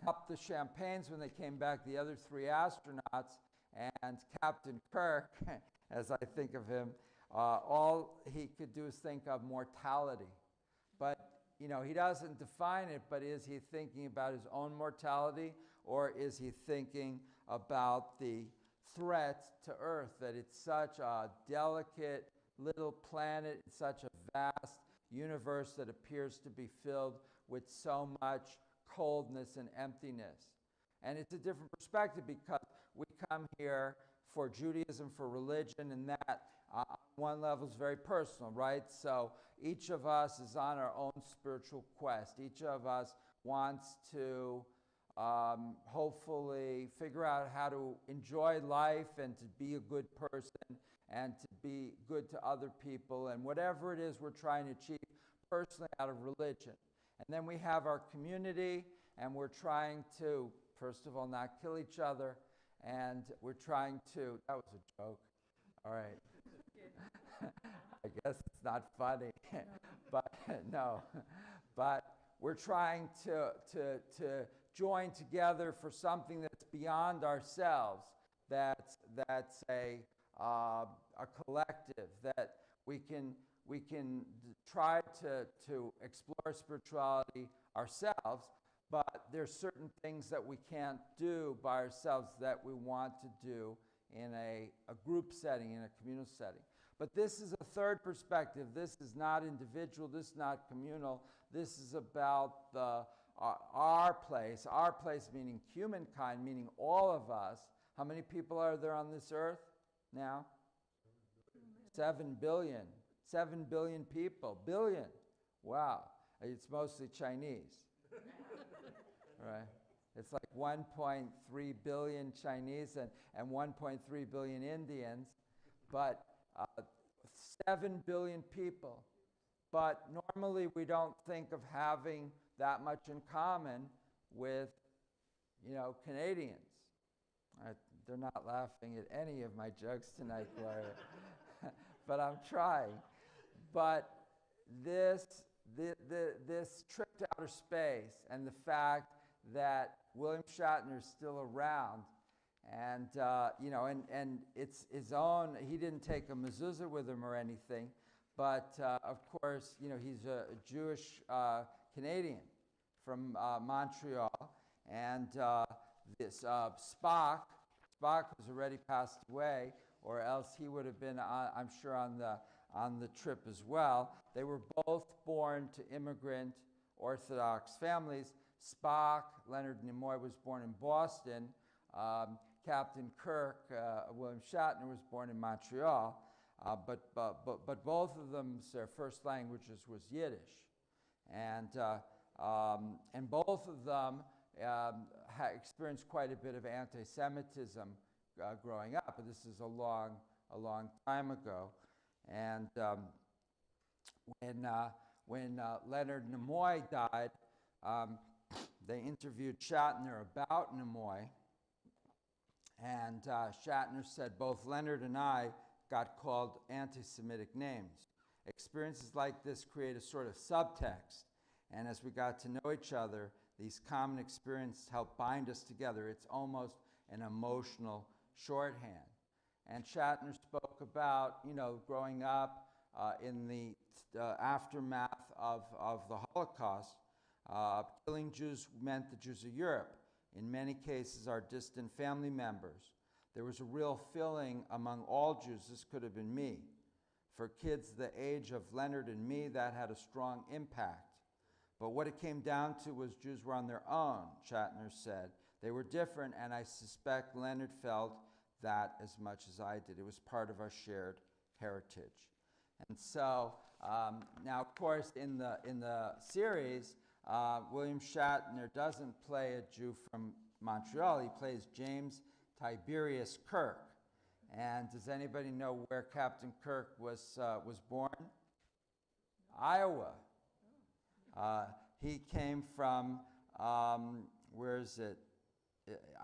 up the champagnes when they came back, the other three astronauts, and Captain Kirk, as I think of him, all he could do is think of mortality. But, you know, he doesn't define it, but is he thinking about his own mortality, or is he thinking about the threat to Earth, that it's such a delicate little planet, it's such a vast universe that appears to be filled with so much coldness and emptiness. And it's a different perspective because we come here for Judaism, for religion, and that on one level is very personal, right? So each of us is on our own spiritual quest. Each of us wants to hopefully figure out how to enjoy life and to be a good person and to be good to other people and whatever it is we're trying to achieve personally out of religion. And then we have our community, and we're trying to, first of all, not kill each other, and we're trying to, that was a joke, all right. I guess it's not funny, but no. But we're trying to join together for something that's beyond ourselves, that's a collective, that we can try to explore spirituality ourselves, but there's certain things that we can't do by ourselves that we want to do in a group setting, in a communal setting. But this is a third perspective. This is not individual. This is not communal. This is about our place meaning humankind, meaning all of us. How many people are there on this earth now? 7 billion. 7 billion people. Billion. Wow. It's mostly Chinese. Right? It's like 1.3 billion Chinese and 1.3 billion Indians, but 7 billion people. But normally we don't think of having that much in common with, you know, Canadians. They're not laughing at any of my jokes tonight, Gloria, but I'm trying. But this trip to outer space and the fact that William Shatner is still around, and you know, and it's his own. He didn't take a mezuzah with him or anything, but of course, you know, he's a Jewish Canadian from Montreal, and this Spock has already passed away, or else he would have been, I'm sure, on the trip as well. They were both born to immigrant Orthodox families. Spock, Leonard Nimoy, was born in Boston. Captain Kirk, William Shatner, was born in Montreal. But both of them, their first languages was Yiddish. And both of them experienced quite a bit of anti-Semitism growing up. But this is a long time ago. And when Leonard Nimoy died, they interviewed Shatner about Nimoy, and Shatner said, both Leonard and I got called anti-Semitic names. Experiences like this create a sort of subtext, and as we got to know each other, these common experiences help bind us together. It's almost an emotional shorthand. And Shatner spoke about, you know, growing up in the aftermath of the Holocaust. Killing Jews meant the Jews of Europe. In many cases, our distant family members. There was a real feeling among all Jews, this could have been me. For kids the age of Leonard and me, that had a strong impact. But what it came down to was Jews were on their own, Shatner said. They were different, and I suspect Leonard felt that as much as I did. It was part of our shared heritage. And so, now of course in the series, William Shatner doesn't play a Jew from Montreal. He plays James Tiberius Kirk. And does anybody know where Captain Kirk was born? Iowa. He came from, where is it?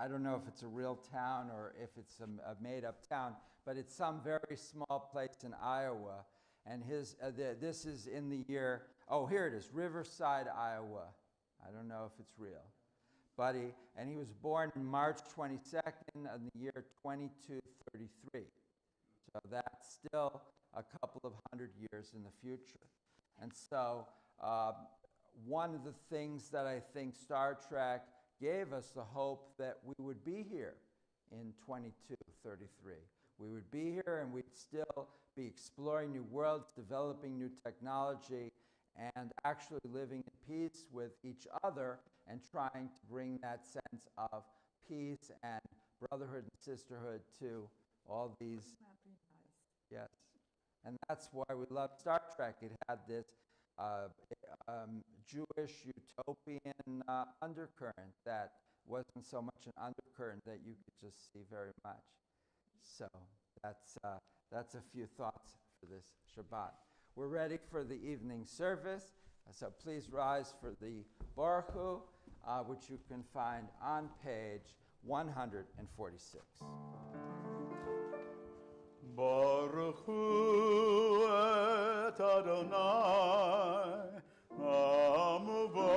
I don't know if it's a real town or if it's a made-up town, but it's some very small place in Iowa. And this is in the year, oh, here it is, Riverside, Iowa. I don't know if it's real. buddy, and he was born on March 22nd of the year 2233. So that's still a couple of hundred years in the future. And so one of the things that I think Star Trek gave us the hope that we would be here in 2233. We would be here and we'd still be exploring new worlds, developing new technology, and actually living in peace with each other and trying to bring that sense of peace and brotherhood and sisterhood to all these. That'd be nice. Yes. And that's why we love Star Trek. It had this Jewish utopian undercurrent that wasn't so much an undercurrent that you could just see very much. So that's a few thoughts for this Shabbat. We're ready for the evening service, so please rise for the Baruch Hu, which you can find on page 146. Baruch Hu et Adonai HaMevorach.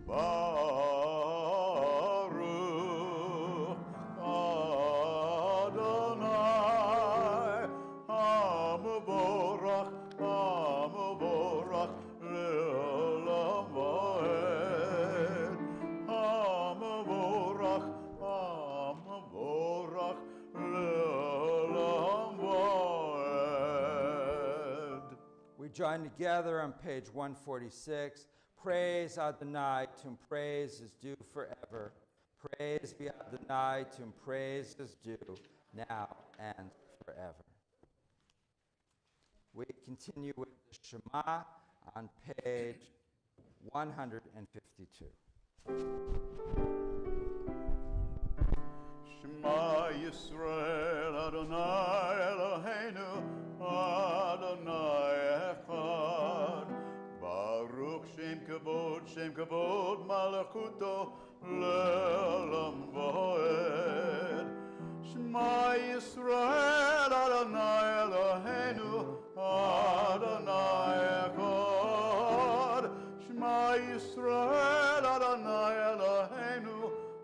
Baruch Adonai HaMevorach, HaMevorach le'olam va'ed. HaMevorach, HaMevorach le'olam va'ed. We join together on page 146. Praise Adonai, to whom praise is due forever. Praise be Adonai, to whom praise is due now and forever. We continue with the Shema on page 152. Shema Yisrael, Adonai Eloheinu, Adonai Echad. Baruch Shem Kavod, Malachuto, Le'olam Va'ed. Shema Yisrael, Adonai Eloheinu, Adonai Echad. Shema Yisrael, Adonai Eloheinu,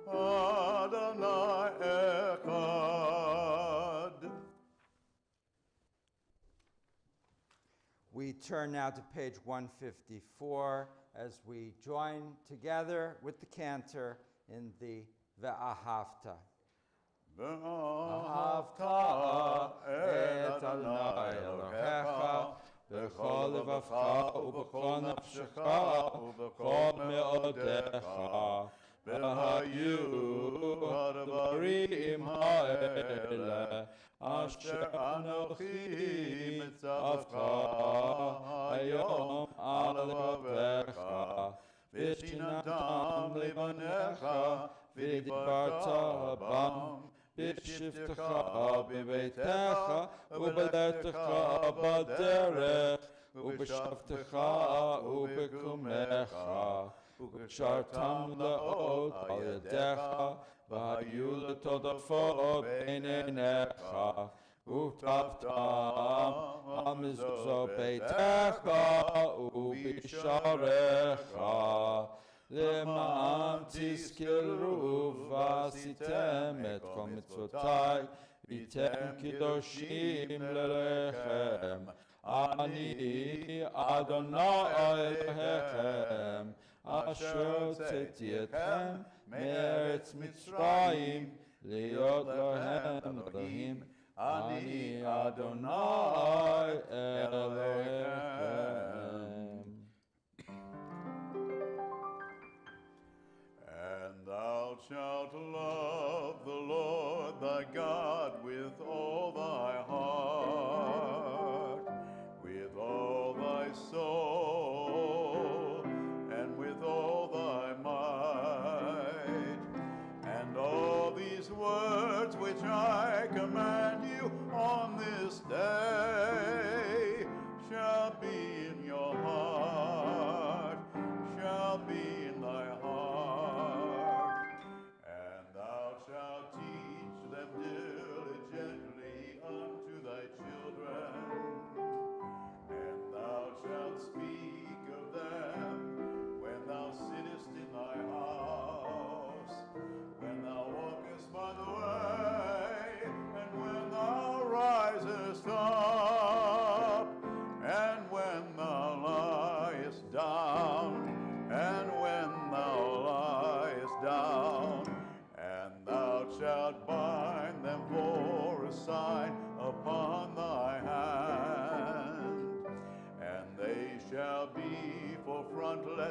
Adonai Echad. We turn now to page 154 as we join together with the cantor in the Ve'ahavta. Ve'ahavta et Adonai Elohecha b'chol levacha u'b'chol nafshecha u'b'chol me'odecha v'hayu hadabarim ha'ele asher anochi mitzavcha hayom al levavecha v'shinantam levanecha v'dibarta bam b'shivtecha b'beitecha u'b'letecha b'derech u'b'shavtecha u'b'kumecha u'b'shartam la'ot al yadecha v'hayu l'todafot bein einecha u'taftam al mizuzot beitecha u'b'sharecha למען תזכרו ועשיתם את כל מצוותיי, והייתם קדושים ללכם. אני אדוני אלוהיכם, אשר הוצאתי אתכם מארץ מצרים, להיות להם אלוהים. אני אדוני אלוהיכם. Thou shalt love the Lord thy God with all thy heart, with all thy soul, and with all thy might. And all these words which I command you on this day shall be in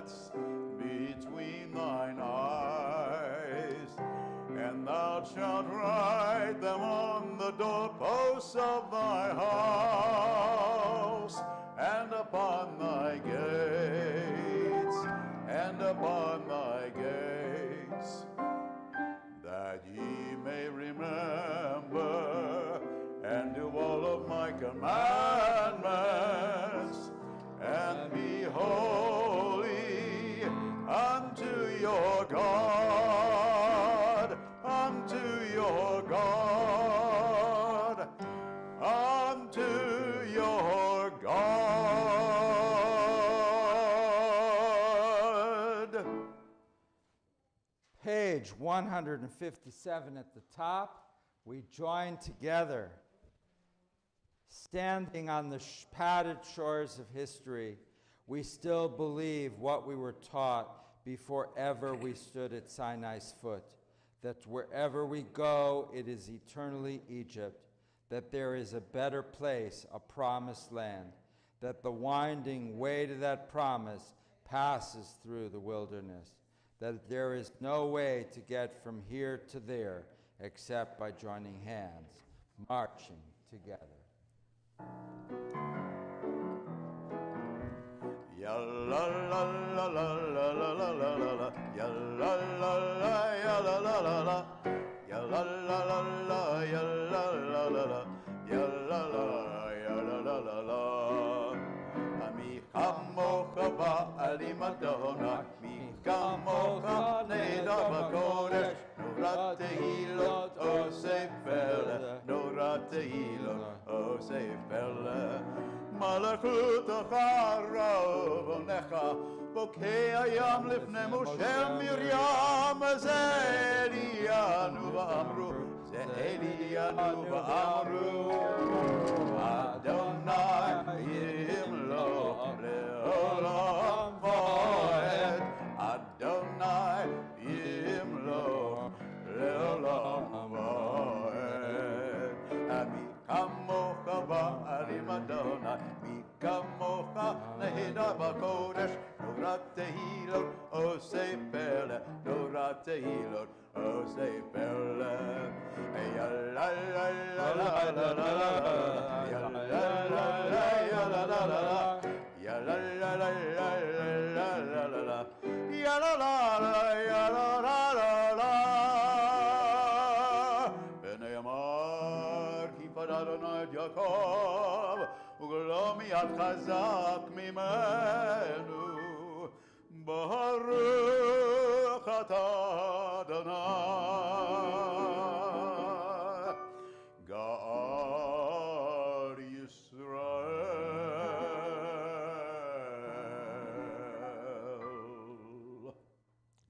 nets between thine eyes, and thou shalt write them on the doorposts of thy house, and upon thy gates, and upon thy gates, that ye may remember and do all of my commandments, and be holy unto your God, unto your God, unto your God. Page 157 at the top, we join together. Standing on the padded shores of history, we still believe what we were taught before ever we stood at Sinai's foot, that wherever we go, it is eternally Egypt, that there is a better place, a promised land, that the winding way to that promise passes through the wilderness, that there is no way to get from here to there except by joining hands, marching together. Ya la la la la la la la la la, ya la la la ya la la la la, ya la la la la ya la la la la, ya la la ya la la la la. Ami kamocha ba'ali Madonna, mi kamocha neida b'kodesh, norat tehilot osei pele, norat tehilot osei pele. מלכות חרבונך, בוקע ים לפני משה מרים, זה אלינו ואמרו, זה אלינו ואמרו, אדוני ימלוך לעולם ועד, אדוני ימלוך לעולם ועד. מי כמוך בעלי מדונה, מי כמוך נהידה בקודש, נורת תהילות עושי פלא, נורת תהילות עושי פלא. יא לה לה לה לה לה לה יא לה לה לה יא לה לה לה יא לה לה לה לה לה לה יא לה לה לה יא לה לה לה. ונאמר כי פדרנו את יעקב וגלו מיד חזק ממנו, ברוך אתה אדוני גאל ישראל.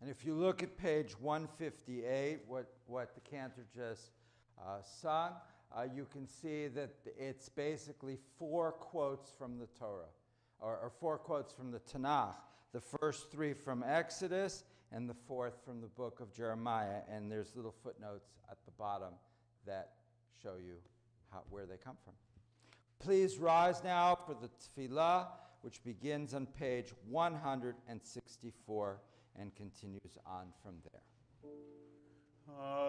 And if you look at page 158, what the cantor just sung, you can see that it's basically 4 quotes from the Torah, or 4 quotes from the Tanakh. The first 3 from Exodus, and the 4th from the book of Jeremiah. And there's little footnotes at the bottom that show you where they come from. Please rise now for the tefillah, which begins on page 164 and continues on from there.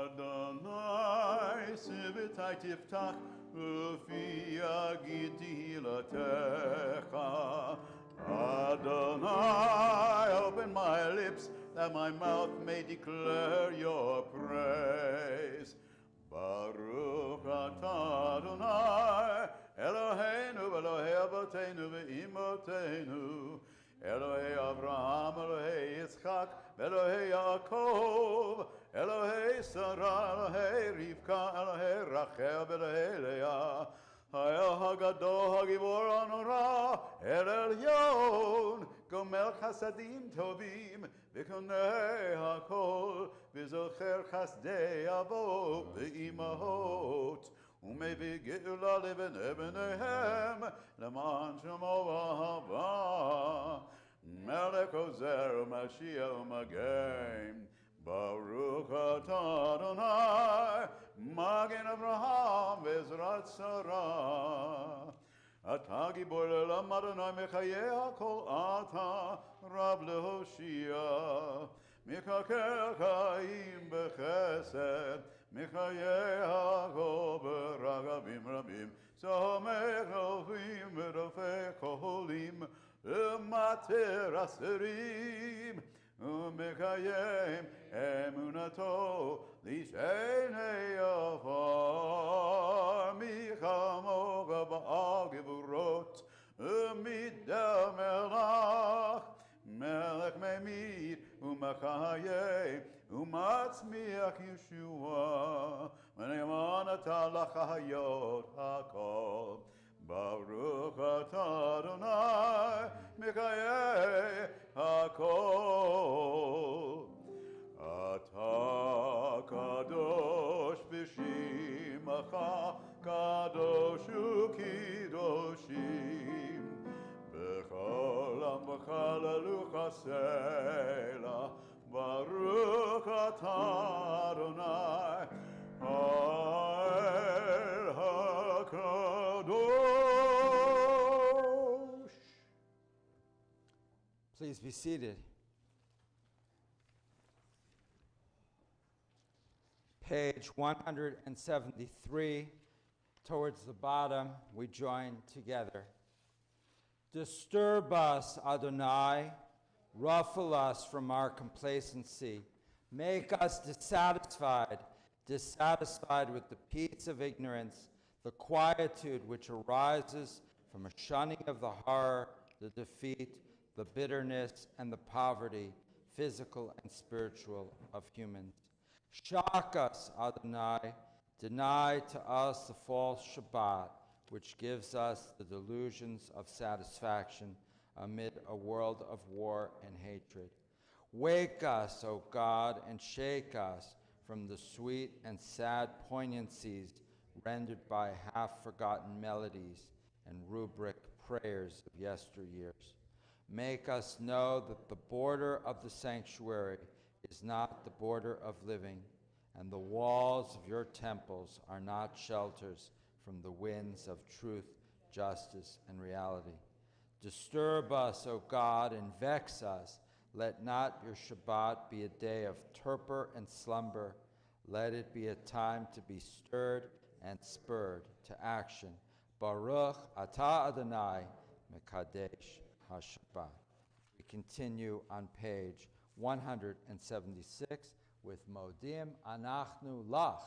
Adonai sivtai tiftach ufi yagid tehillotecha. Adonai, open my lips that my mouth may declare your praise. Baruch atah Adonai, Eloheinu v'Elohei avoteinu v'imotenu, Elohei Avraham, Elohei Yitzchak, Elohei Yaakov, Elohei Sarah, Elohei Rivka, Elohei Rachel, Elohei Leah, Ha'el HaGadol HaGibor HaNorah, El Elyon, Gomel Chasadim Tovim, V'konei HaKol, V'zocher Chasdei Avot V'imahot, U'mevii Geula Lebnei Bneihem, L'man Shemo V'ahava, Melech Ozer U'Mashiach U'Magen, Baruch atah Adonai, Magen Avraham Bezrat Sarah. אתה גיבור לעולם אדוני מחיי הכל אתה רב להושיע מקרקע חיים בחסד מחיי הכל ברגבים רבים סומך רופאים ורופא כהולים ומטר אסירים ומקיים אמונתו לשני עפר מחמוך בעל גבורות ומדם מלך ממית ומחיה ומצמיח ישועה ונאמן אתה לחיות הכל ברוך אתה אדוני מחיי הכל אתה קדוש בשמך קדוש וקדושים בכל עמך ללוך הסלע ברוך אתה אדוני האל הקדוש. Please be seated. Page 173, towards the bottom, we join together. Disturb us, Adonai, ruffle us from our complacency. Make us dissatisfied with the peace of ignorance, the quietude which arises from a shunning of the horror, the defeat, the bitterness, and the poverty, physical and spiritual, of humans. Shock us, Adonai, deny to us the false Shabbat, which gives us the delusions of satisfaction amid a world of war and hatred. Wake us, O God, and shake us from the sweet and sad poignancies rendered by half-forgotten melodies and rubric prayers of yesteryears. Make us know that the border of the sanctuary is not the border of living, and the walls of your temples are not shelters from the winds of truth, justice, and reality. Disturb us, O God, and vex us. Let not your Shabbat be a day of torpor and slumber. Let it be a time to be stirred and spurred to action. Baruch atah Adonai mekadesh HaShabbat. We continue on page 176 with Modim Anachnu Lach.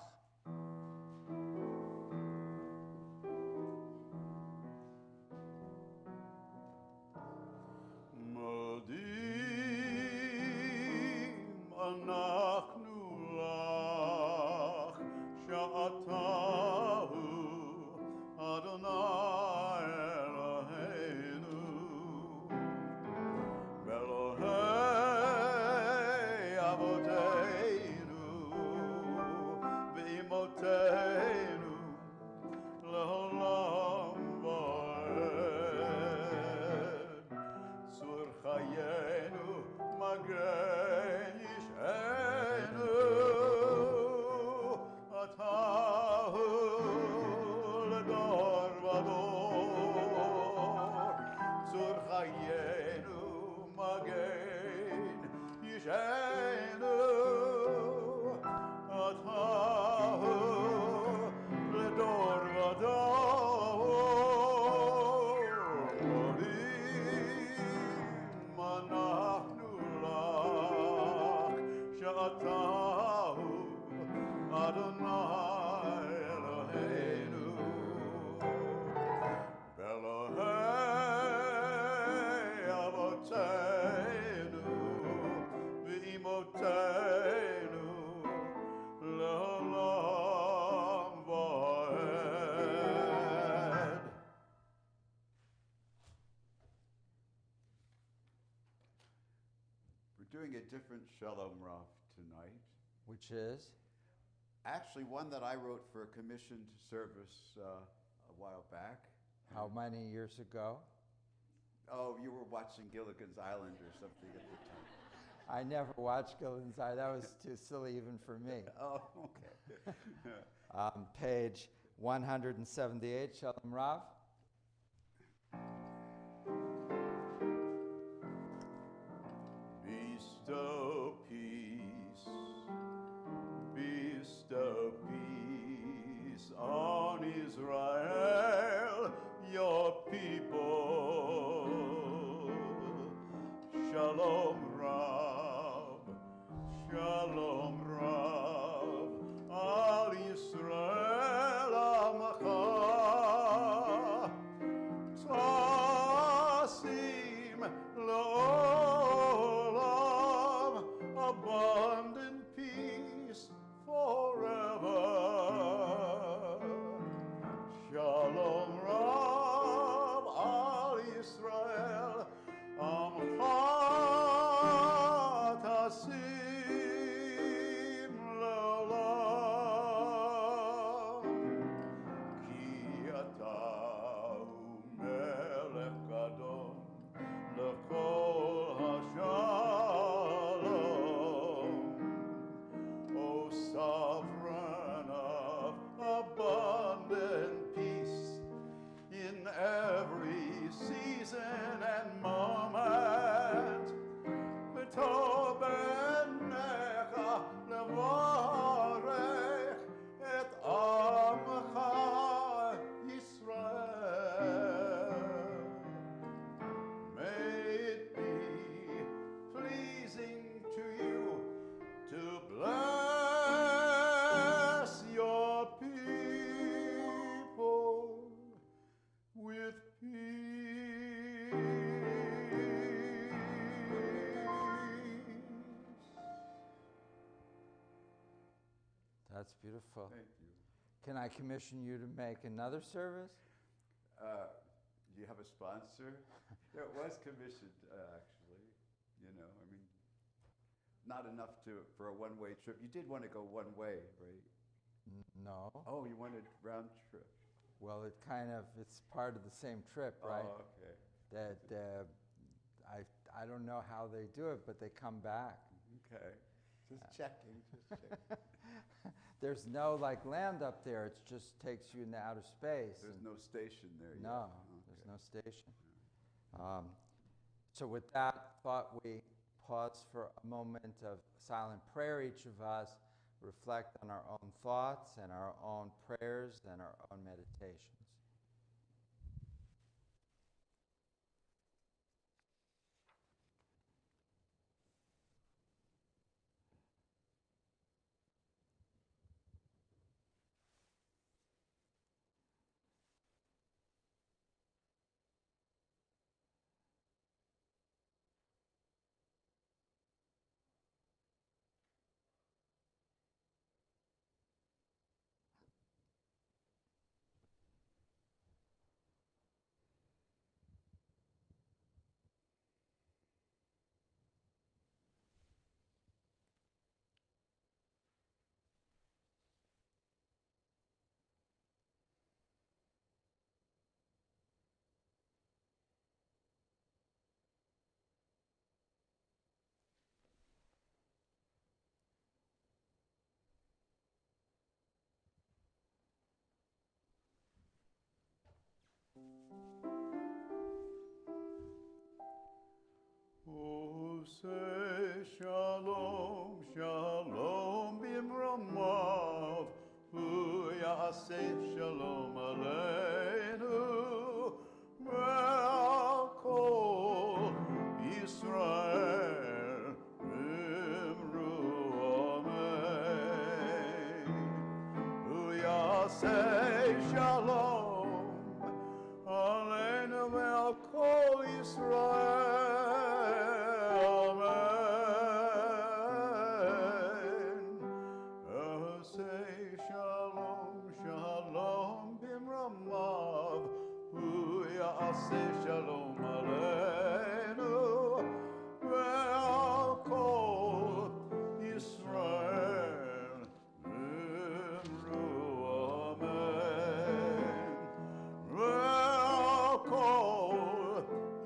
Doing a different Shalom Rav tonight. Which is? Actually, one that I wrote for a commissioned service a while back. How many years ago? Oh, you were watching Gilligan's Island or something at the time. I never watched Gilligan's Island. That was too silly even for me. Oh, okay. Page 178, Shalom Rav. Bestow peace, bestow peace on Israel, your people. Shalom Rab, Shalom Rab, Al Yisrael Amacha, Tasim L'olam, abundant peace forever. Shalom Rab Al Yisrael, Amcha Tasim L'olam. Ki ata hu melech gadol l'kol hashalom. O sovereign of abundant peace in every season and moment, v'tobenecha levarech et amcha Yisrael. May it be pleasing to you to bless your people with peace. That's beautiful. Thank you. Can I commission you to make another service? Do you have a sponsor? It was commissioned, actually. You know, I mean, not enough for a one-way trip. You did want to go one way, right? No. Oh, you wanted round trip. Well, it's part of the same trip, right? Oh, okay. That I don't know how they do it, but they come back. Okay. Just checking. There's no like land up there. It just takes you into outer space. There's no station there yet. No, Okay. there's no station. So with that thought, we pause for a moment of silent prayer. Each of us reflect on our own thoughts and our own prayers and our own meditations. Oh, say shalom, shalom bimromav, hu yaseh shalom aleinu, ve'al kol Yisrael v'imru amen. Hu yaseh shalom aleinu ve'al kol Yisrael. Say shalom aleinu ve'al kol Yisrael v'imru amen. Ve'al kol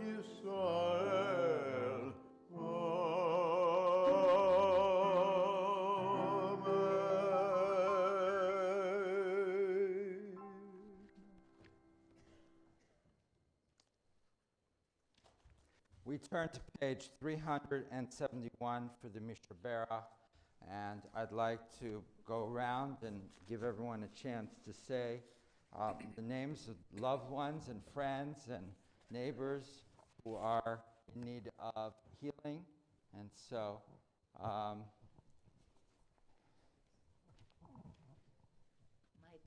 Yisrael turn to page 371 for the Mishabera, and I'd like to go around and give everyone a chance to say the names of loved ones and friends and neighbors who are in need of healing. And so, My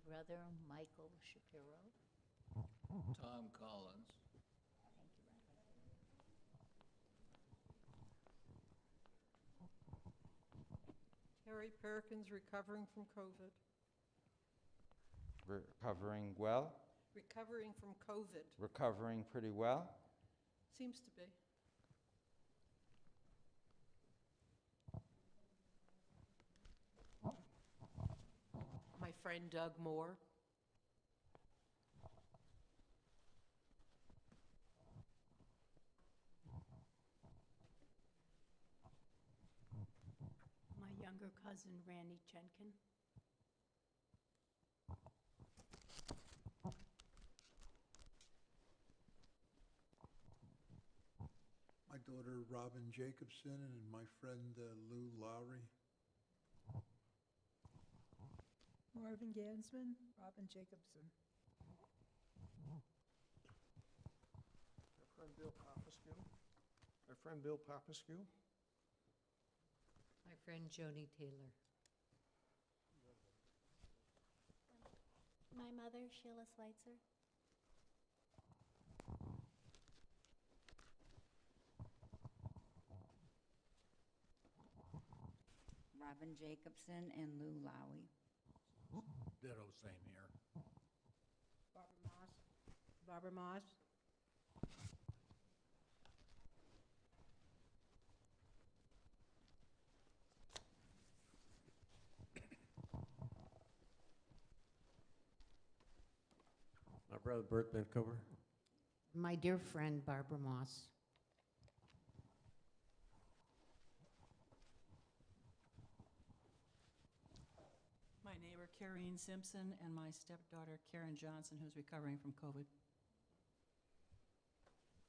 brother, Michael Shapiro. Tom Collins. Terry Perkins, recovering from COVID. recovering well, Recovering from COVID. recovering pretty well. Seems to be. My friend Doug Moore. My younger cousin, Randy Chenkin. My daughter, Robin Jacobson, and my friend, Lou Lowry. Marvin Gansman, Robin Jacobson. My friend Bill Papascu. My friend Bill Papascu. My friend Joni Taylor. My mother, Sheila Schweitzer. Robin Jacobson and Lou Lowy. Ditto, same here. Barbara Moss. Barbara Moss. My brother Bert Vancouver. My dear friend Barbara Moss. My neighbor Karine Simpson and my stepdaughter Karen Johnson, who's recovering from COVID.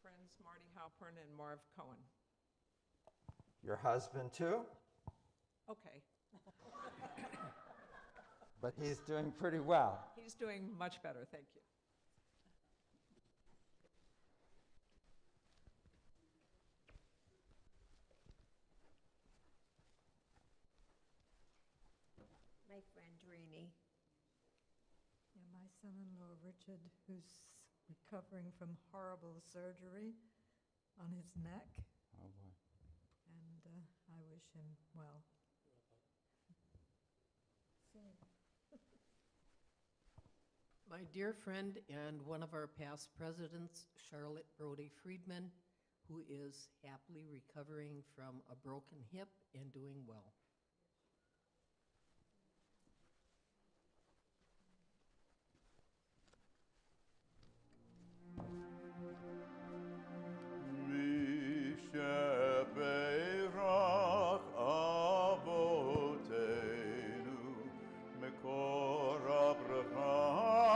Friends Marty Halpern and Marv Cohen. Your husband too? Okay. But he's doing pretty well. He's doing much better, thank you. My friend Rini. Yeah, my son-in-law Richard, who's recovering from horrible surgery on his neck, Oh boy. and I wish him well. My dear friend and one of our past presidents, Charlotte Brody Friedman, who is happily recovering from a broken hip and doing well. Misheberach Avotenu Mekor Abraham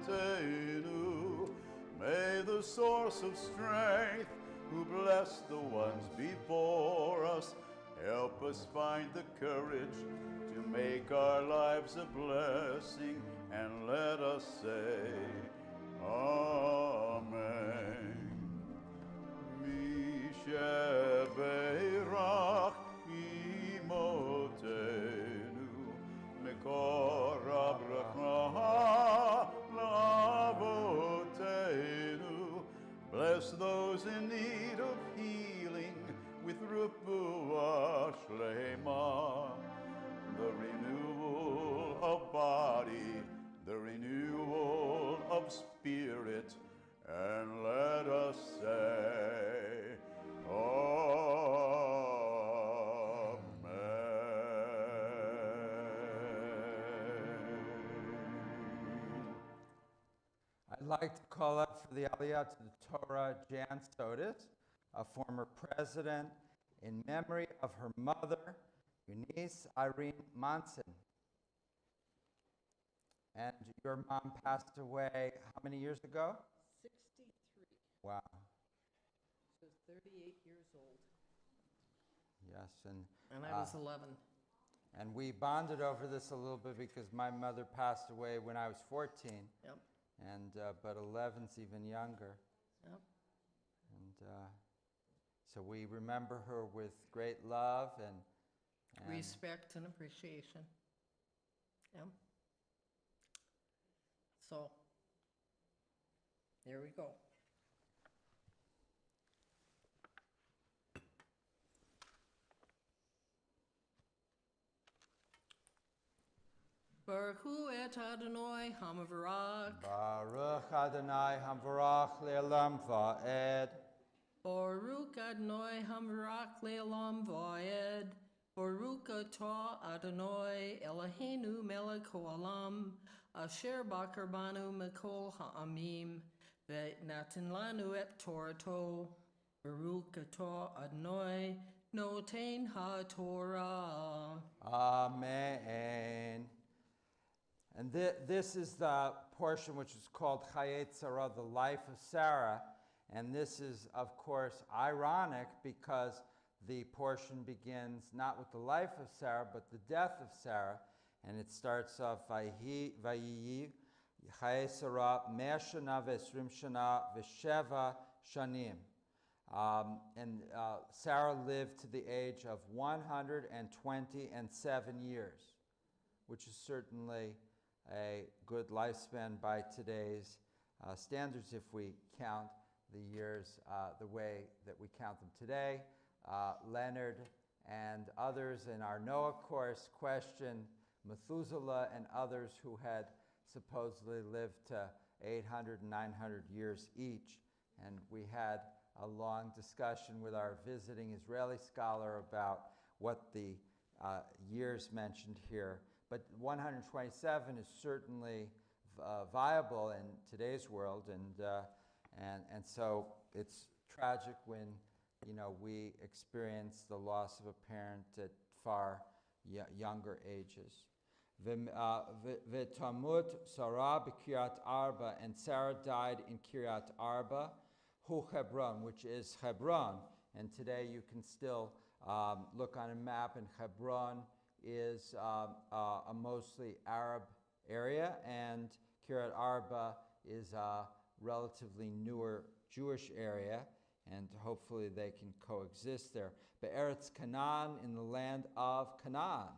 Imotenu. May the source of strength, who blessed the ones before us, help us find the courage to make our lives a blessing, and let us say, Amen. Misheberach imotenu mekor Abraham lavotenu. Bless those in need of healing with refuah shlema, the renewal of body, the renewal of spirit, and let us say, Amen. I'd like to call up for the Aliyah to the Torah Jan Sotis, a former president, in memory of her mother, Eunice Irene Monson. And your mom passed away how many years ago? 63. Wow. old. Yes, and I was 11. And we bonded over this a little bit because my mother passed away when I was 14. Yep. And but 11's even younger. Yep. And so we remember her with great love and Respect and appreciation. Yep. So, there we go. Baruch hu et Adonai hamavarach. Baruch Adonai Hamvarach Le'olam Va'ed. Baruch Adonai hamavarach le'olam va'ed. Baruch atah Adonai Eloheinu melech ha'olam. Asher bakar banu mikol ha'amim. Ve'natan lanu et Torato. Baruch atah Adonai noten ha'torah. Amen. And this is the portion which is called Kaitsara, the life of Sarah. And this is, of course, ironic because the portion begins not with the life of Sarah, but the death of Sarah. And it starts off, Vayiyi Kaitsara Me'ashana V'esrim Shana V'sheva Shanim. And Sarah lived to the age of 127 years, which is certainly a good lifespan by today's standards if we count the years the way that we count them today. Leonard and others in our Noah course questioned Methuselah and others who had supposedly lived to 800 and 900 years each. And we had a long discussion with our visiting Israeli scholar about what the years mentioned here. But 127 is certainly viable in today's world, and so it's tragic when we experience the loss of a parent at far younger ages. V'tamut Sarah b'Kiryat Arba, and Sarah died in Kiryat Arba, hu Hebron, which is Hebron, and today you can still look on a map, and Hebron is a mostly Arab area, and Kiryat Arba is a relatively newer Jewish area, and hopefully they can coexist there. Be'eretz Canaan, in the land of Canaan.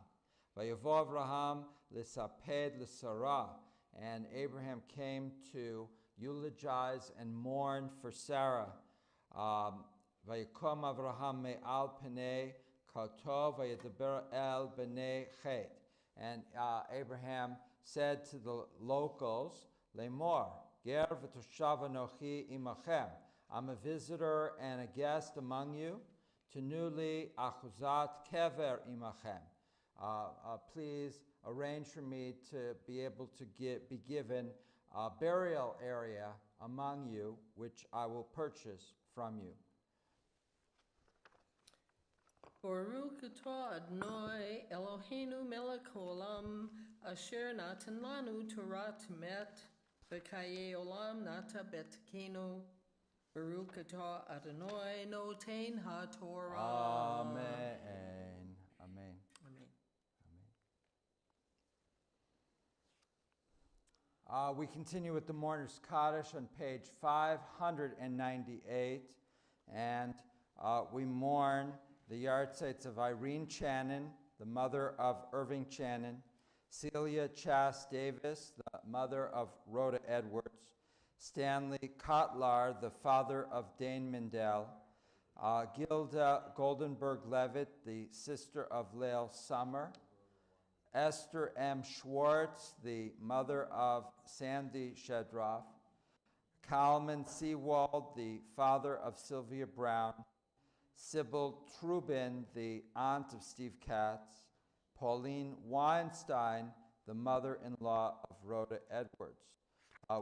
Vayavo Avraham l'saped l'Sarah, and Abraham came to eulogize and mourn for Sarah. Vayikom Avraham me'al penei Kautov v'yedaber el b'nei chet. And Abraham said to the locals, Lemor, ger v'toshav anochi imachem. I'm a visitor and a guest among you. Tenuli achuzat kever imachem. Please arrange for me to be able to be given a burial area among you, which I will purchase from you. Baruch atah Adonai Eloheinu melech haolam asher natan lanu Torah temet v'kayei olam nata betekenu. Baruch atah Adonai noten ha'torah. Amen. Amen. Amen. We continue with the Mourner's Kaddish on page 598, and we mourn the yahrzeits of Irene Channon, the mother of Irving Channon, Celia Chas Davis, the mother of Rhoda Edwards, Stanley Kotlar, the father of Dane Mindell, Gilda Goldenberg-Levitt, the sister of Lael Summer, Esther M. Schwartz, the mother of Sandy Shedroff, Kalman Seawald, the father of Sylvia Brown, Sybil Trubin, the aunt of Steve Katz, Pauline Weinstein, the mother-in-law of Rhoda Edwards.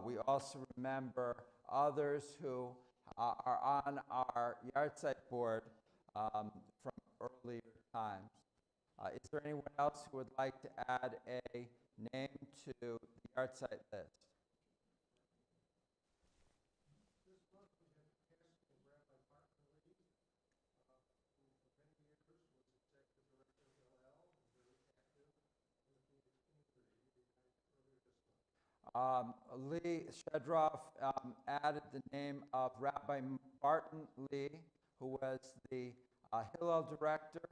We also remember others who are on our yahrzeit board from earlier times. Is there anyone else who would like to add a name to the yahrzeit list? Lee Shedroff added the name of Rabbi Barton Lee, who was the Hillel director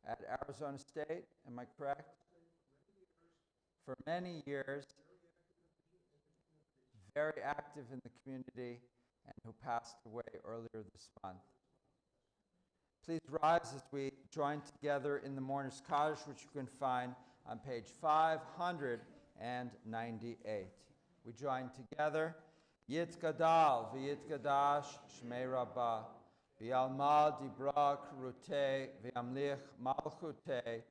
at Arizona State. Am I correct? For many years. Very active in the community, and who passed away earlier this month. Please rise as we join together in the Mourner's Kaddish, which you can find on page 598. We join together. Yitgadal v'yitgadash shmei rabbah v'yalmal dibra krute v'yamlich malchute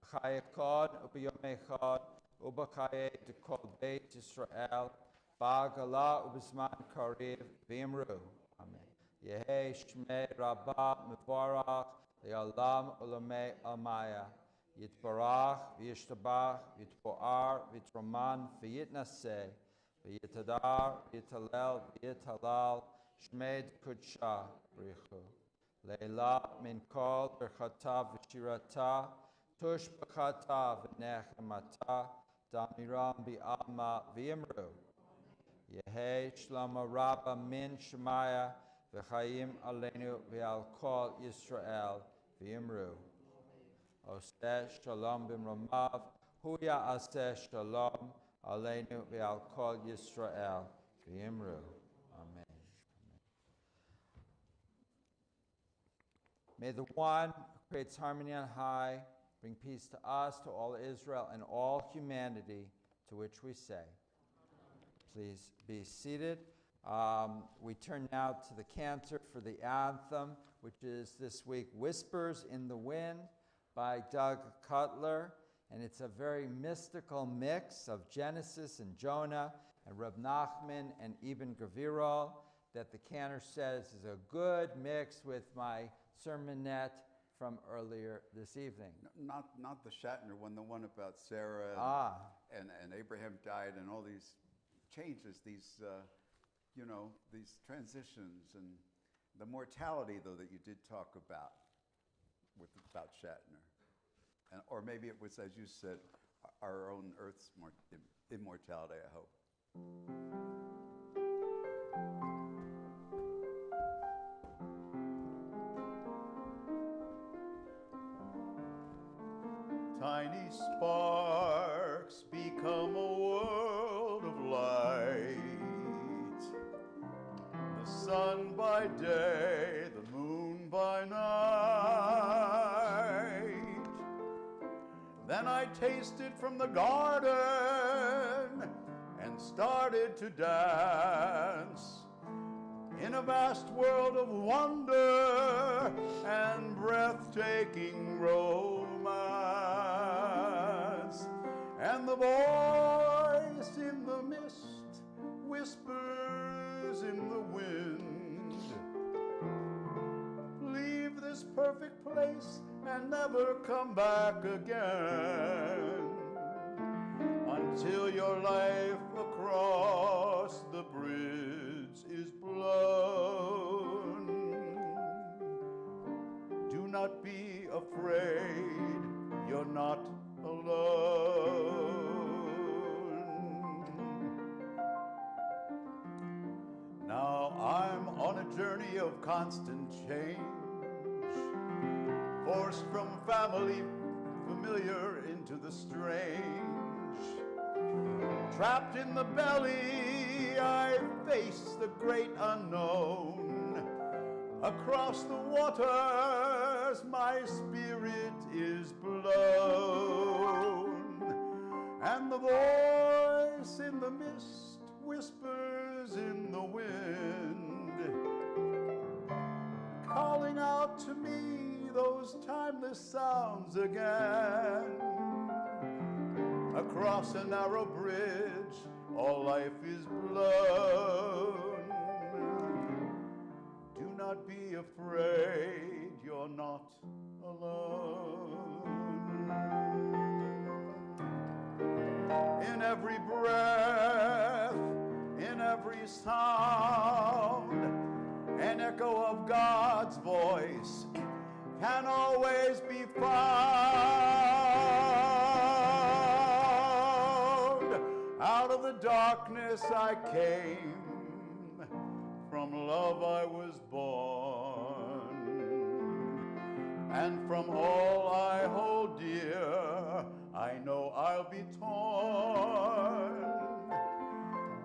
b'chaye kod u'b'yom echad u'b'chaye dekol beit Yisrael ba'gala u'b'zman kariv v'imru. Amen. Yehei shmei rabbah mevarach le'olam u'lamei almaya. Yitbarach v'yishtabach v'yitboar v'yitroman v'yitnaseh v'yitadar v'yitalel v'yitalal shmei kudsha brichu. Leila min kol berchata v'shirata tush b'chata v'nechemata damiram bi'alma v'yimru. Yehei shlama rabba min shemaya v'chayim aleinu v'al kol Yisrael v'yimru. Oseh shalom b'mromav, huya aseh shalom aleinu v'al kol Yisrael v'yimru. Amen. May the one who creates harmony on high bring peace to us, to all Israel, and all humanity, to which we say. Please be seated. We turn now to the cantor for the anthem, which is this week Whispers in the Wind by Doug Cutler. And it's a very mystical mix of Genesis and Jonah and Reb Nachman and Ibn Gvirol that the cantor says is a good mix with my sermonette from earlier this evening. Not the Shatner one, the one about Sarah and Abraham died and all these changes, these transitions and the mortality, though, that you did talk about Shatner. Or maybe it was, as you said, our own Earth's immortality, I hope. Tiny sparks become a world of light. The sun by day, the moon by night. Then I tasted from the garden and started to dance in a vast world of wonder and breathtaking romance. And the voice in the mist whispers in the wind, leave this perfect place and never come back again until your life across the bridge is blown. Do not be afraid, you're not alone. Now I'm on a journey of constant change, forced from family familiar into the strange. Trapped in the belly, I face the great unknown. Across the waters, my spirit is blown. And the voice in the mist whispers in the wind, calling out to me those timeless sounds again. Across a narrow bridge, all life is blown. Do not be afraid, you're not alone. In every breath, in every sound, an echo of God's voice can always be found. Out of the darkness I came, from love I was born, and from all I hold dear, I know I'll be torn.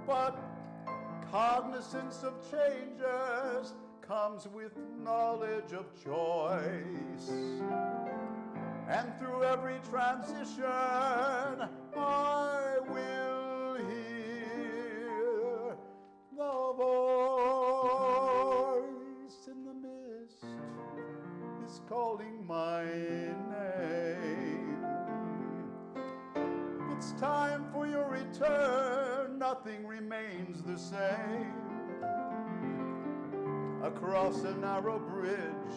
But cognizance of changes comes with knowledge of choice. And through every transition, I will hear the voice in the mist is calling my name. It's time for your return, nothing remains the same. Across a narrow bridge,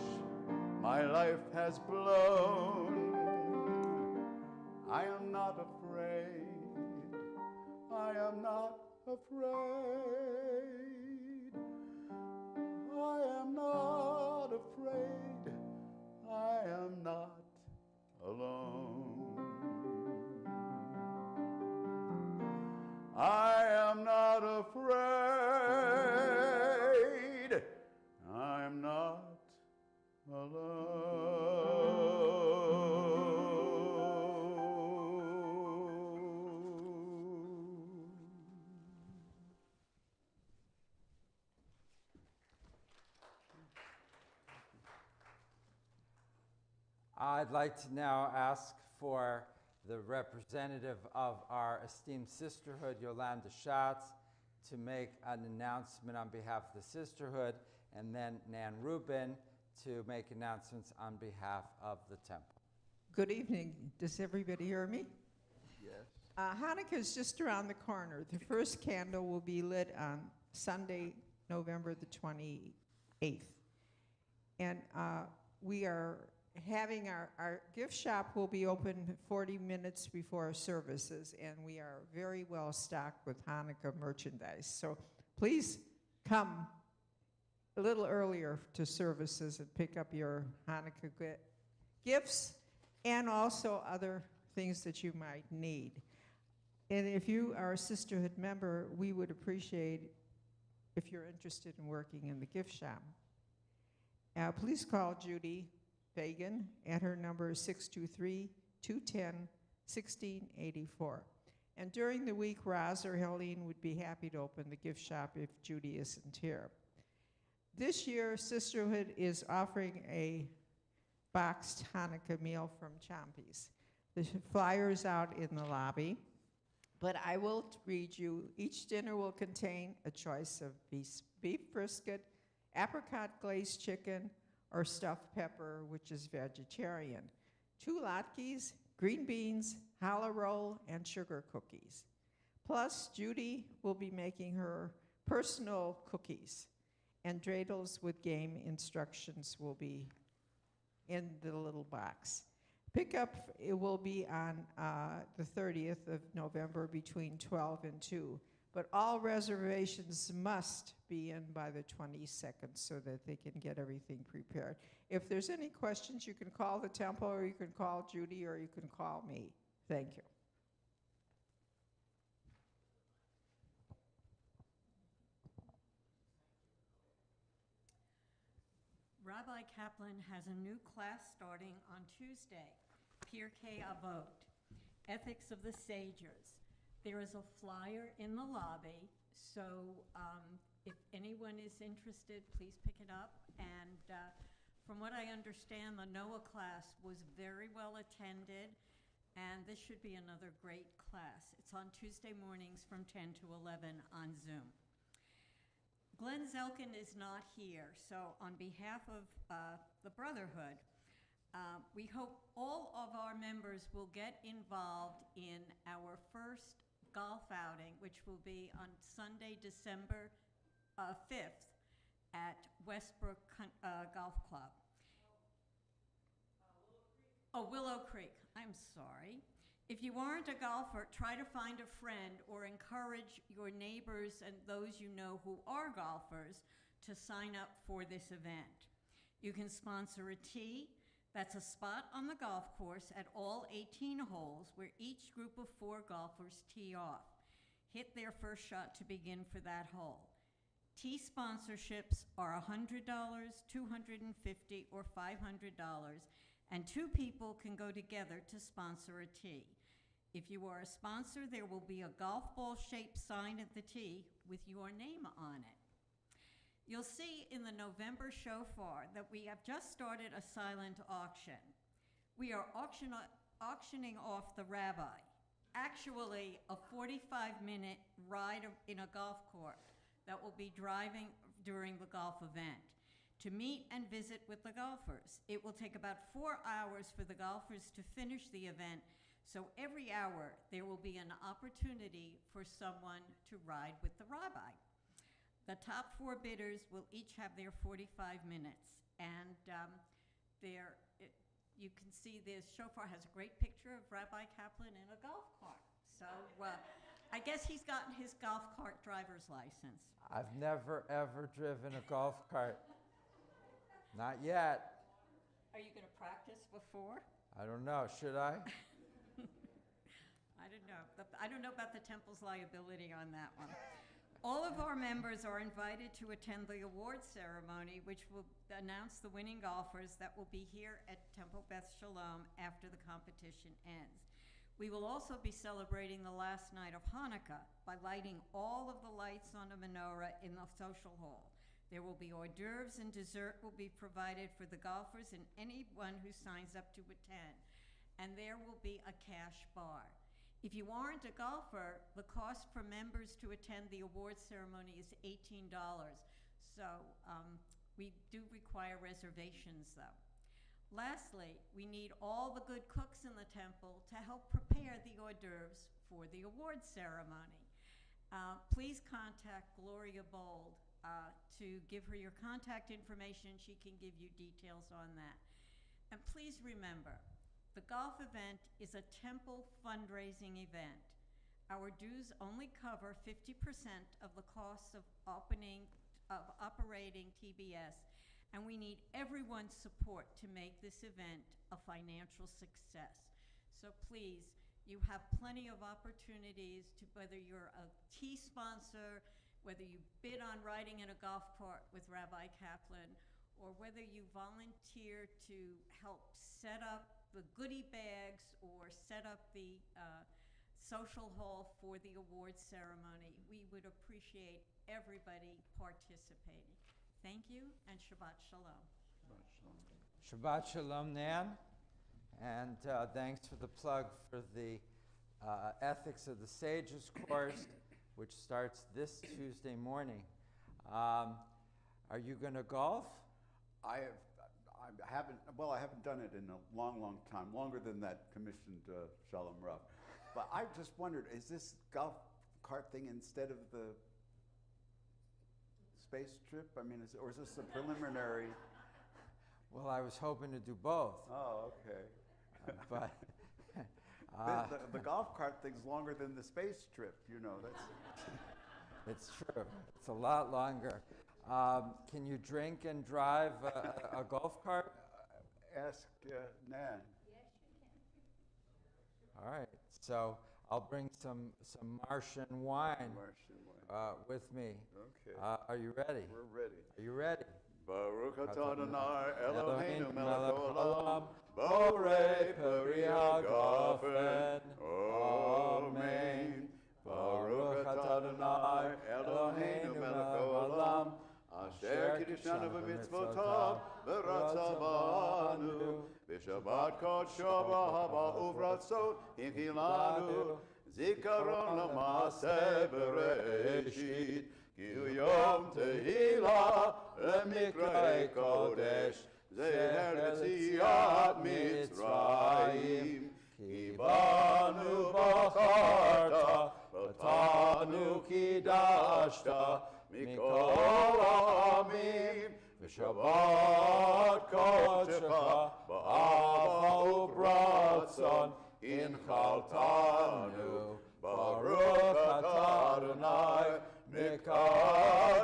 my life has blown. I am not afraid. I am not afraid. I am not afraid. I am not alone. I am not afraid. I'm not alone. I'd like to now ask for the representative of our esteemed sisterhood, Yolanda Schatz, to make an announcement on behalf of the sisterhood, and then Nan Rubin to make announcements on behalf of the temple. Good evening. Does everybody hear me? Yes. Hanukkah is just around the corner. The first candle will be lit on Sunday, November the 28th. And we are having our gift shop will be open 40 minutes before our services, and we are very well stocked with Hanukkah merchandise. So please come a little earlier to services and pick up your Hanukkah gifts and also other things that you might need. And if you are a sisterhood member, we would appreciate if you're interested in working in the gift shop. Please call Judy Fagan, and her number is 623-210-1684. And during the week, Roz or Helene would be happy to open the gift shop if Judy isn't here. This year, Sisterhood is offering a boxed Hanukkah meal from Chompy's. The flyer's out in the lobby, but I will read you. Each dinner will contain a choice of beef brisket, apricot glazed chicken, or stuffed pepper, which is vegetarian, 2 latkes, green beans, challah roll, and sugar cookies. Plus, Judy will be making her personal cookies, and dreidels with game instructions will be in the little box. Pickup, it will be on the 30th of November between 12 and 2. But all reservations must be in by the 22nd so that they can get everything prepared. If there's any questions, you can call the temple, or you can call Judy, or you can call me. Thank you. Rabbi Kaplan has a new class starting on Tuesday, Pirkei Avot, Ethics of the Sages. There is a flyer in the lobby, so if anyone is interested, please pick it up. And from what I understand, the Noah class was very well attended, and this should be another great class. It's on Tuesday mornings from 10 to 11 on Zoom. Glenn Zelkin is not here, so on behalf of the Brotherhood, we hope all of our members will get involved in our first golf outing, which will be on Sunday, December 5th at Westbrook Golf Club. Willow Creek. I'm sorry. If you aren't a golfer, try to find a friend or encourage your neighbors and those you know who are golfers to sign up for this event. You can sponsor a tee. That's a spot on the golf course at all 18 holes where each group of 4 golfers tee off. hit their first shot to begin for that hole. Tea sponsorships are $100, $250, or $500, and 2 people can go together to sponsor a tee. If you are a sponsor, there will be a golf ball-shaped sign at the tee with your name on it. You'll see in the November shofar that we have just started a silent auction. We are auctioning off the rabbi, actually a 45-minute ride in a golf cart that will be driving during the golf event to meet and visit with the golfers. It will take about 4 hours for the golfers to finish the event, so every hour there will be an opportunity for someone to ride with the rabbi. The top 4 bidders will each have their 45 minutes, and you can see this shofar has a great picture of Rabbi Kaplan in a golf cart. So I guess he's gotten his golf cart driver's license. I've never, ever driven a golf cart. Not yet. Are you going to practice before? I don't know. Should I? I don't know. I don't know about the temple's liability on that one. All of our members are invited to attend the awards ceremony, which will announce the winning golfers that will be here at Temple Beth Shalom after the competition ends. We will also be celebrating the last night of Hanukkah by lighting all of the lights on a menorah in the social hall. There will be hors d'oeuvres and dessert will be provided for the golfers and anyone who signs up to attend. And there will be a cash bar. If you aren't a golfer, the cost for members to attend the awards ceremony is $18. So we do require reservations, though. Lastly, we need all the good cooks in the temple to help prepare the hors d'oeuvres for the awards ceremony. Please contact Gloria Bold to give her your contact information. She can give you details on that. And please remember, the golf event is a temple fundraising event. Our dues only cover 50% of the costs of operating TBS, and we need everyone's support to make this event a financial success. So please, you have plenty of opportunities to, whether you're a tea sponsor, whether you bid on riding in a golf cart with Rabbi Kaplan, or whether you volunteer to help set up the goodie bags or set up the social hall for the awards ceremony. We would appreciate everybody participating. Thank you, and Shabbat Shalom. Shabbat Shalom, Nan. And thanks for the plug for the Ethics of the Sages course, which starts this Tuesday morning. Are you going to golf? I haven't done it in a long time, longer than that commissioned Shalom Rav. But I just wondered, is this golf cart thing instead of the space trip? I mean, or is this a preliminary? Well, I was hoping to do both. Oh, okay. But the golf cart thing's longer than the space trip, you know. That's. It's true. It's a lot longer. Can you drink and drive a golf cart? Ask Nan. Yes, you can. All right. So I'll bring some Martian wine, with me. Okay. Are you ready? We're ready. Are you ready? Baruch atah Adonai Eloheinu melech melech haolam, haolam, borei peri hagafen. Amen. Baruch atah Adonai Eloheinu melech haolam, asher kiddushanu b'mitzvotav v'ratza banu, b'shabbat kodsho b'ahava uvratzot hinchilanu, zikaron l'maaseh bereshit, ki hu yom tehila למקראי קודש, זהר יציאת מצרים, כי בנו בחרת, אותנו קידשת, מכל העמים, ושבת קודשך, באהבה וברצון, הנחלתנו, ברוך אתה אדוני, מקדש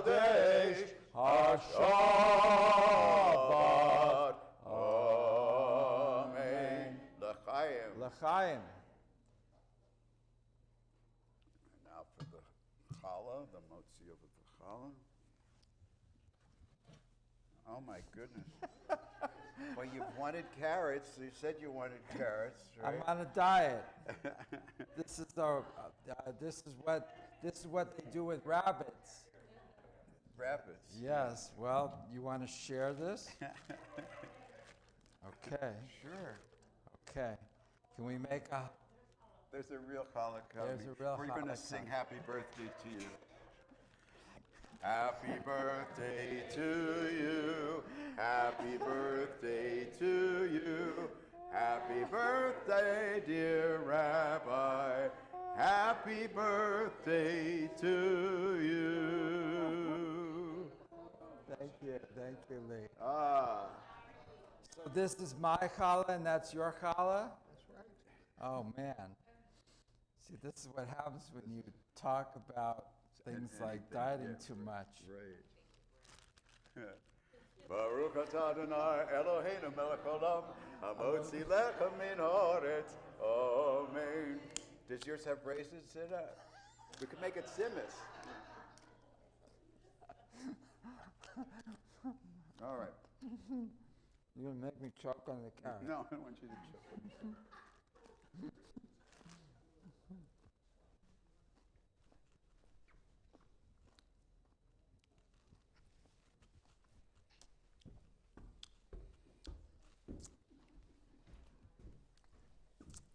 Shabbat. Amen. L'chaim. L'chaim. Now for the challah, the motzi of the challah. Oh my goodness. Well, you've wanted carrots. You said you wanted carrots, right? I'm on a diet. This is what they do with rabbits. Rabbits. Yes. Well, you want to share this? Okay. Sure. Okay. Can we make a? There's a real challah coming. There's a real We're going to challah sing coming. happy birthday to you. Happy birthday to you. Happy birthday to you. Happy birthday, dear Rabbi. Happy birthday to you. Thank you, Lee. Ah. So this is my challah and that's your challah? That's right. Oh man. See, this is what happens when you talk about things like dieting too much. Right. Baruch atah Adonai Eloheinu melech olam hamotzi lechem min haaretz. Amen. Does yours have braces in it? We could make it Simis. All right. You're going to make me choke on the carrot. No, I don't want you to choke.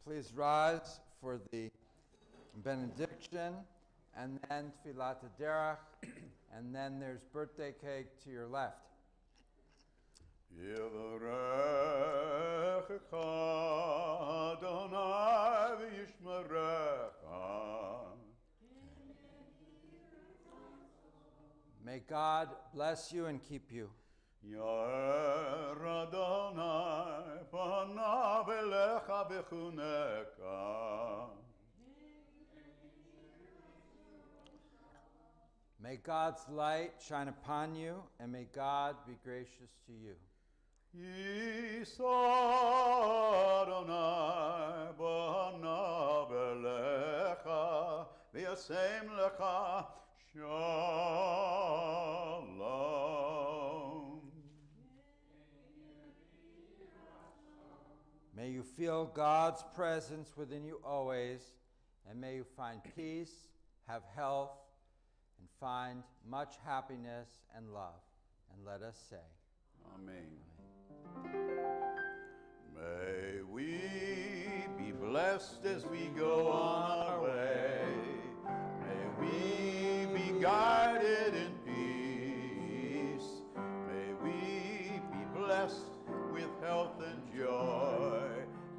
Please rise for the benediction, and then Tfilat Derech, and then there's birthday cake to your left. Yivarechecha Adonai v'yishmerecha. May God bless you and keep you. Yair Adonai panav elecha v'chuneka. May God's light shine upon you, and may God be gracious to you. Yisa Adonai panav elecha v'yasem lecha shalom. May you feel God's presence within you always, and may you find peace, have health, and find much happiness and love. And let us say, Amen. May we be blessed as we go on our way. May we be guided in peace. May we be blessed with health and joy.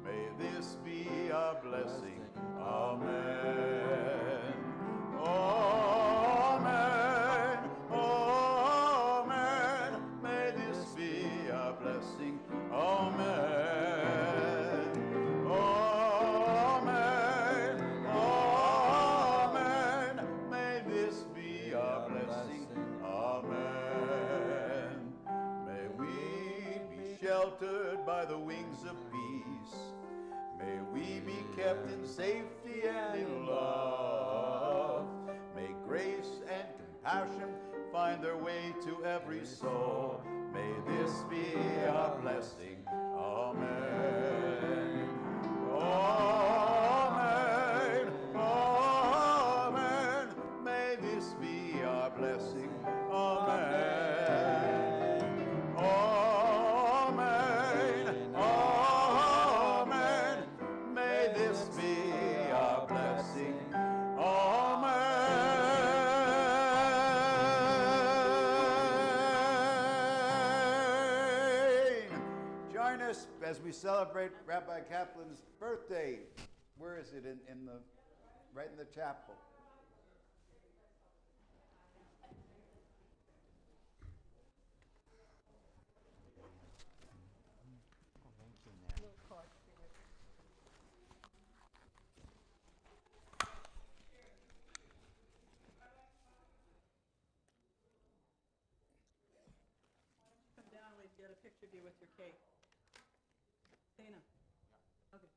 May this be our blessing. Amen. Amen. Amen. May this be our blessing. Amen. Amen. Amen. May this be our blessing. Amen. May we be sheltered by the wings of peace. May we be kept in safety and in love. May grace and compassion find their way to every soul. May this be our blessing. Amen. Amen. Amen. May this be our blessing. Amen. Amen. Amen. May this be our blessing. Amen. Join us as we celebrate Rabbi Kaplan's birthday. Where is it? Right in the chapel. Come down, we've got a picture of you with your cake. Dana. Okay.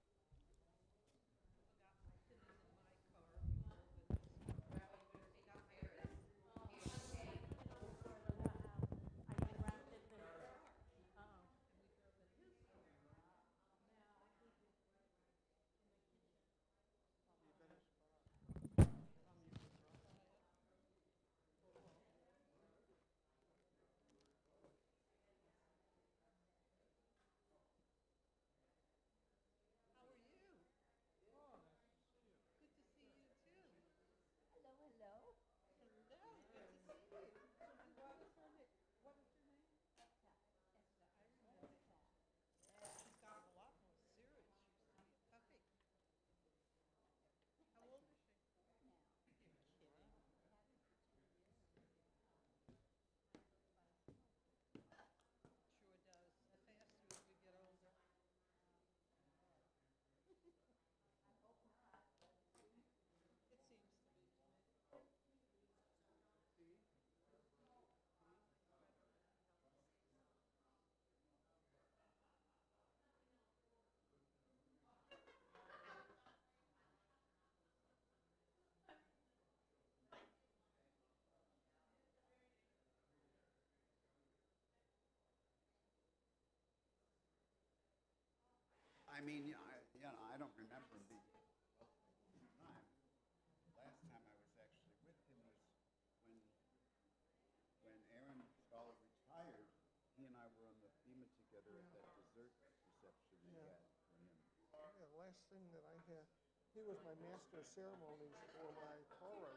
I mean, I don't remember him being time. Last time I was actually with him was when Aaron Scholar retired. He and I were on the FEMA together at that dessert reception they had for him. Yeah, the last thing that I had, he was my master of ceremonies for my Torah